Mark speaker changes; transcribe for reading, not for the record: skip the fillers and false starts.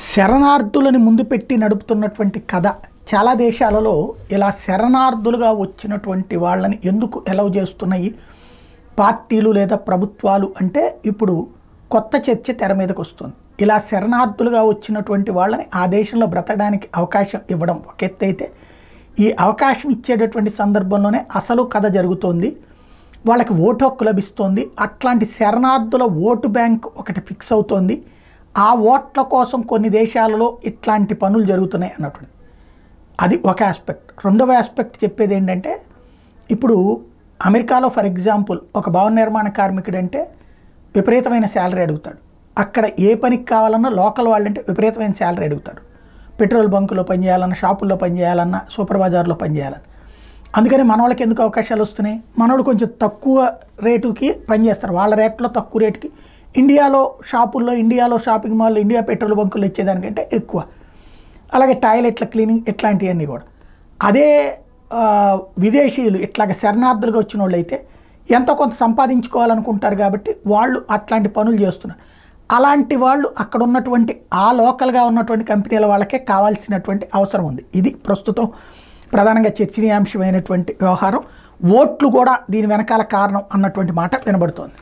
Speaker 1: శరణార్థులని ముందు పెట్టి నడుపుతున్నటువంటి కథ. చాలా దేశాలలో ఇలా శరణార్థులుగా వచ్చినటువంటి వాళ్ళని ఎందుకు అలౌ చేస్తున్నాయి పార్టీలు లేదా ప్రభుత్వాలు అంటే ఇప్పుడు కొత్త చర్చ తెర మీదకి వస్తుంది. ఇలా శరణార్థులుగా వచ్చినటువంటి వాళ్ళని ఆ దేశంలో బ్రతకడానికి అవకాశం ఇవ్వడం ఒక ఎత్తు అయితే, ఈ అవకాశం ఇచ్చేటటువంటి సందర్భంలోనే అసలు కథ జరుగుతోంది. వాళ్ళకి ఓటు హక్కు లభిస్తోంది. అట్లాంటి శరణార్థుల ఓటు బ్యాంక్ ఒకటి ఫిక్స్ అవుతోంది. ఆ ఓట్ల కోసం కొన్ని దేశాలలో ఇట్లాంటి పనులు జరుగుతున్నాయి అన్నటువంటి అది ఒక ఆస్పెక్ట్. రెండవ ఆస్పెక్ట్ చెప్పేది ఏంటంటే, ఇప్పుడు అమెరికాలో ఫర్ ఎగ్జాంపుల్ ఒక భవన నిర్మాణ కార్మికుడు అంటే విపరీతమైన శాలరీ అడుగుతాడు. అక్కడ ఏ పనికి కావాలన్నా లోకల్ వాళ్ళంటే విపరీతమైన శాలరీ అడుగుతాడు. పెట్రోల్ బంకులో పనిచేయాలన్నా, షాపుల్లో పనిచేయాలన్నా, సూపర్ బజార్లో పనిచేయాలన్నా. అందుకని మన వాళ్ళకి ఎందుకు అవకాశాలు వస్తున్నాయి? మనోళ్ళు కొంచెం తక్కువ రేటుకి పనిచేస్తారు. వాళ్ళ రేట్లో తక్కువ రేటుకి ఇండియాలో షాపుల్లో, ఇండియాలో షాపింగ్ మాల్లో, ఇండియా పెట్రోల్ బంకుల్లో ఇచ్చేదానికంటే ఎక్కువ. అలాగే టాయిలెట్ల క్లీనింగ్ ఇట్లాంటివన్నీ కూడా. అదే విదేశీయులు ఇట్లాగ శరణార్థులుగా వచ్చిన వాళ్ళు అయితే ఎంతో కొంత సంపాదించుకోవాలనుకుంటారు కాబట్టి వాళ్ళు అట్లాంటి పనులు చేస్తున్నారు. అలాంటి వాళ్ళు అక్కడ ఉన్నటువంటి ఆ లోకల్గా ఉన్నటువంటి కంపెనీల వాళ్ళకే కావాల్సినటువంటి అవసరం ఉంది. ఇది ప్రస్తుతం ప్రధానంగా చర్చనీయాంశమైనటువంటి వ్యవహారం. ఓట్లు కూడా దీని వెనకాల కారణం అన్నటువంటి మాట వినబడుతోంది.